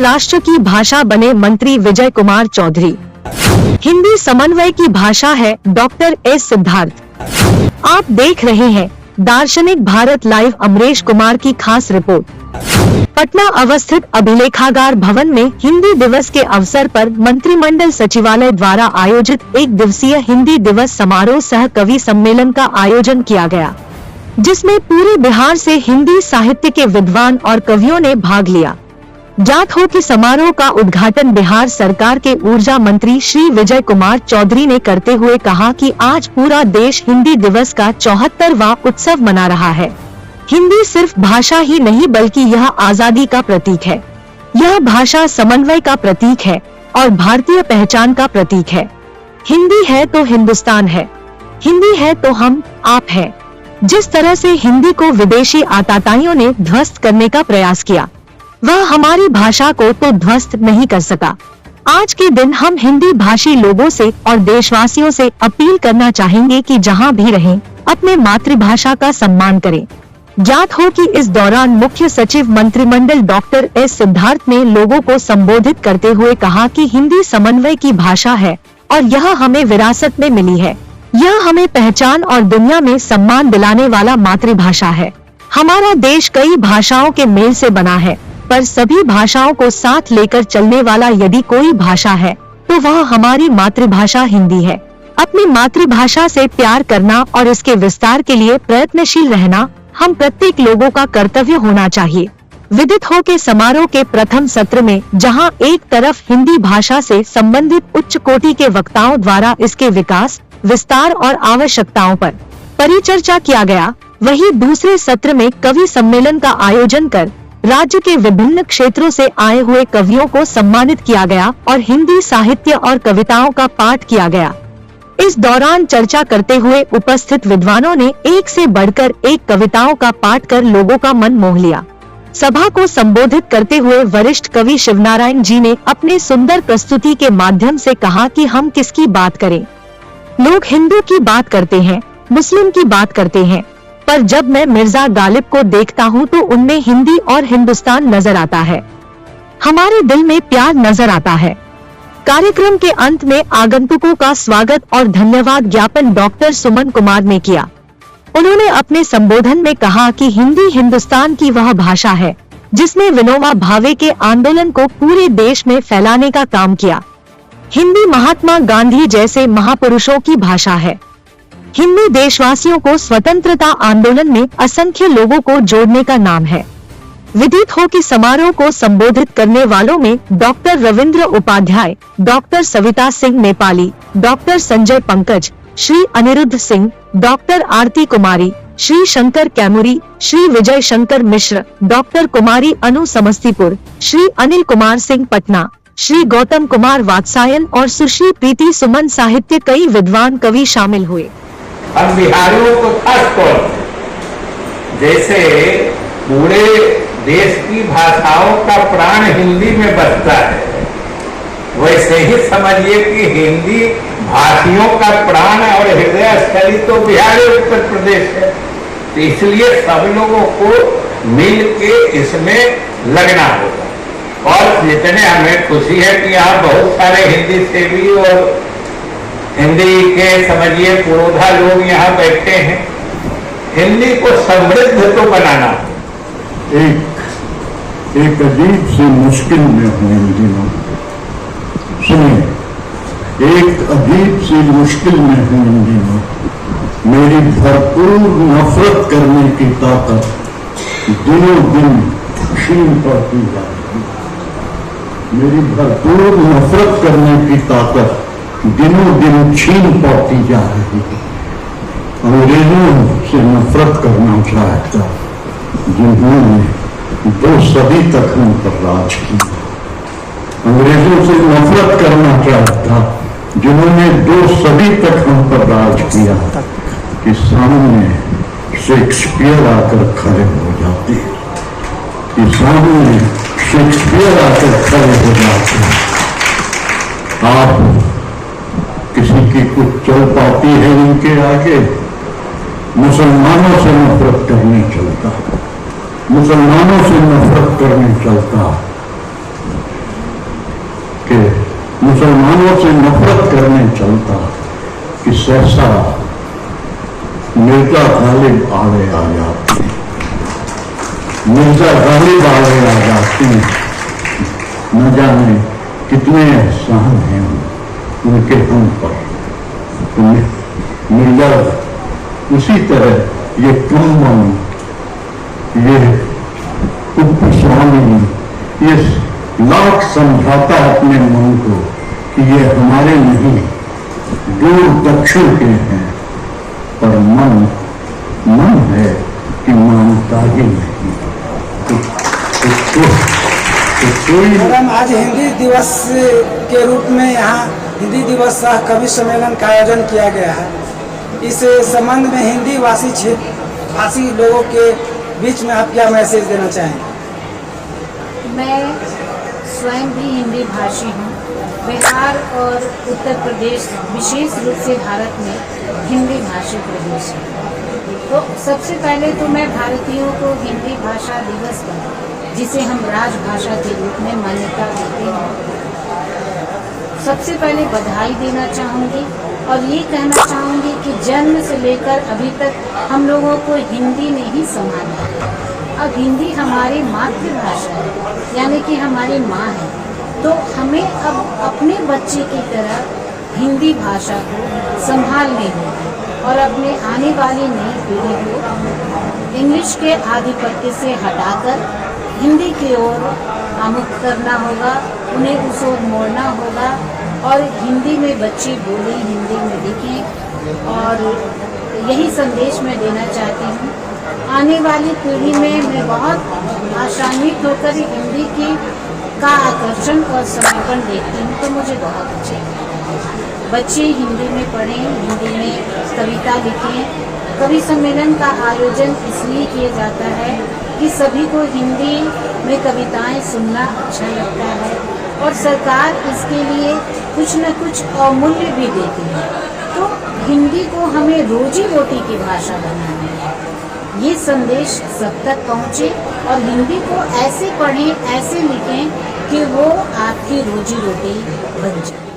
राष्ट्र की भाषा बने मंत्री विजय कुमार चौधरी। हिंदी समन्वय की भाषा है डॉक्टर एस सिद्धार्थ। आप देख रहे हैं दार्शनिक भारत लाइव। अमरेश कुमार की खास रिपोर्ट। पटना अवस्थित अभिलेखागार भवन में हिंदी दिवस के अवसर पर मंत्रिमंडल सचिवालय द्वारा आयोजित एक दिवसीय हिंदी दिवस समारोह सह कवि सम्मेलन का आयोजन किया गया, जिसमें पूरे बिहार से हिंदी साहित्य के विद्वान और कवियों ने भाग लिया। ज्ञात हो कि समारोह का उद्घाटन बिहार सरकार के ऊर्जा मंत्री श्री विजय कुमार चौधरी ने करते हुए कहा कि आज पूरा देश हिंदी दिवस का 74वां उत्सव मना रहा है। हिंदी सिर्फ भाषा ही नहीं बल्कि यह आजादी का प्रतीक है। यह भाषा समन्वय का प्रतीक है और भारतीय पहचान का प्रतीक है। हिंदी है तो हिंदुस्तान है, हिंदी है तो हम आप है। जिस तरह से हिंदी को विदेशी आतताइयों ने ध्वस्त करने का प्रयास किया, वह हमारी भाषा को तो ध्वस्त नहीं कर सका। आज के दिन हम हिंदी भाषी लोगों से और देशवासियों से अपील करना चाहेंगे कि जहां भी रहें अपने मातृभाषा का सम्मान करें। ज्ञात हो कि इस दौरान मुख्य सचिव मंत्रिमंडल डॉक्टर एस सिद्धार्थ ने लोगों को संबोधित करते हुए कहा कि हिंदी समन्वय की भाषा है और यह हमें विरासत में मिली है। यह हमें पहचान और दुनिया में सम्मान दिलाने वाला मातृभाषा है। हमारा देश कई भाषाओं के मेल से बना है, पर सभी भाषाओं को साथ लेकर चलने वाला यदि कोई भाषा है तो वह हमारी मातृभाषा हिंदी है। अपनी मातृभाषा से प्यार करना और इसके विस्तार के लिए प्रयत्नशील रहना हम प्रत्येक लोगों का कर्तव्य होना चाहिए। विदित हो के समारोह के प्रथम सत्र में जहां एक तरफ हिंदी भाषा से संबंधित उच्च कोटि के वक्ताओं द्वारा इसके विकास, विस्तार और आवश्यकताओं पर परिचर्चा किया गया, वहीं दूसरे सत्र में कवि सम्मेलन का आयोजन कर राज्य के विभिन्न क्षेत्रों से आए हुए कवियों को सम्मानित किया गया और हिंदी साहित्य और कविताओं का पाठ किया गया। इस दौरान चर्चा करते हुए उपस्थित विद्वानों ने एक से बढ़कर एक कविताओं का पाठ कर लोगों का मन मोह लिया। सभा को संबोधित करते हुए वरिष्ठ कवि शिवनारायण जी ने अपने सुंदर प्रस्तुति के माध्यम से कहा कि हम किसकी बात करें। लोग हिंदू की बात करते हैं, मुस्लिम की बात करते हैं, पर जब मैं मिर्जा गालिब को देखता हूँ तो उनमें हिंदी और हिंदुस्तान नजर आता है। हमारे दिल में प्यार नजर आता है। कार्यक्रम के अंत में आगंतुकों का स्वागत और धन्यवाद ज्ञापन डॉक्टर सुमन कुमार ने किया। उन्होंने अपने संबोधन में कहा कि हिंदी हिंदुस्तान की वह भाषा है जिसने विनोबा भावे के आंदोलन को पूरे देश में फैलाने का काम किया। हिंदी महात्मा गांधी जैसे महापुरुषों की भाषा है। हिंदी देशवासियों को स्वतंत्रता आंदोलन में असंख्य लोगों को जोड़ने का नाम है। विदित हो कि समारोह को संबोधित करने वालों में doctor Ravindra Upadhyay, doctor Savita Singh Nepali, doctor Sanjay Pankaj, Shri Aniruddh Singh, doctor Aarti Kumari, Shri Shankar Kaimuri, Shri Vijay Shankar Mishra, doctor Kumari Anu Samastipur, Shri Anil Kumar Singh Patna, Shri Gautam Kumar Vatsayan और सुश्री प्रीति सुमन साहित्य कई विद्वान कवि शामिल हुए। हम बिहारियों को खास तौर जैसे पूरे देश की भाषाओं का प्राण हिंदी में बसता है, वैसे ही समझिए कि हिंदी भाषियों का प्राण और हृदय स्थली तो बिहार और उत्तर प्रदेश है। तो इसलिए सब लोगों को मिल के इसमें लगना होगा। और जितने हमें खुशी है कि आप बहुत सारे हिंदी सेवी और हिंदी के समझिए पुरोधा लोग यहाँ बैठे हैं। हिंदी को समृद्ध तो बनाना। एक अजीब सी मुश्किल में हूँ इन दिनों। सुनिए, एक अजीब सी मुश्किल में हूँ इन दिनों। मेरी भरपूर नफरत करने की ताकत दिनों दिन क्षीण पड़ती जा रही है। मेरी भरपूर नफरत करने की ताकत दिनों दिन क्षीण पड़ती जा रही है। अंग्रेजों से नफरत करना चाहता जिन्होंने 2 सदी तक हम पर राज किया। अंग्रेजों से नफरत करना चाहता जिन्होंने 2 सदी तक हम पर राज किया कि सामने शेक्सपियर आकर खड़े हो जाते, कि सामने शेक्सपियर आकर खड़े हो जाते। आप किसी की कुछ चल पाती है इनके आगे। मुसलमानों से नफरत करने चलता, मुसलमानों से नफरत करने चलता, मुसलमानों से नफरत करने चलता कि सहसा मिर्जा गालिब आड़े आ जाते, मिर्जा गालिब आड़े आ जाते हैं। न जाने कितने एहसान हैं उनके हम पर। मिर्जा उसी तरह ये कम्बन, ये कुप्पू स्वामी, ये लाख समझाता अपने मन को कि ये हमारे नहीं, दूर दक्षिण के हैं, पर मन है कि मानता ही नहीं। मैडम, आज हिंदी दिवस के रूप में यहाँ हिंदी दिवस सह कवि सम्मेलन का आयोजन किया गया है। इस संबंध में हिंदी भाषी लोगों के बीच में आप क्या मैसेज देना चाहेंगे? मैं स्वयं भी हिंदी भाषी हूँ। बिहार और उत्तर प्रदेश विशेष रूप से भारत में हिंदी भाषी प्रदेश है। तो सबसे पहले तो मैं भारतीयों को हिंदी भाषा दिवस पर, जिसे हम राजभाषा के रूप में मान्यता देते हैं, सबसे पहले बधाई देना चाहूँगी और ये कहना चाहूँगी कि जन्म से लेकर अभी तक हम लोगों को हिंदी ने ही संभाला है। अब हिंदी हमारी मातृभाषा है, यानी कि हमारी माँ है, तो हमें अब अपने बच्चे की तरह हिंदी भाषा को संभालनी होगी और अपने आने वाली नई पीढ़ी को इंग्लिश के आधिपत्य से हटाकर हिंदी की ओर आमुख करना होगा, उन्हें उस ओर मोड़ना होगा और हिंदी में बच्चे बोलें, हिंदी में लिखें। और यही संदेश मैं देना चाहती हूँ। आने वाली पीढ़ी में मैं बहुत आशान्वित होकर हिंदी का आकर्षण और समर्पण देखती हूँ, तो मुझे बहुत अच्छा लगता। बच्चे हिंदी में पढ़ें, हिंदी में कविता लिखें। कवि सम्मेलन का आयोजन इसलिए किया जाता है कि सभी को हिंदी में कविताएं सुनना अच्छा लगता है और सरकार इसके लिए कुछ न कुछ अवमूल्य भी देती है। तो हिंदी को हमें रोजी रोटी की भाषा बनाना है। ये संदेश सब तक पहुँचे और हिंदी को ऐसे पढ़ें, ऐसे लिखें कि वो आपकी रोजी रोटी बन जाए।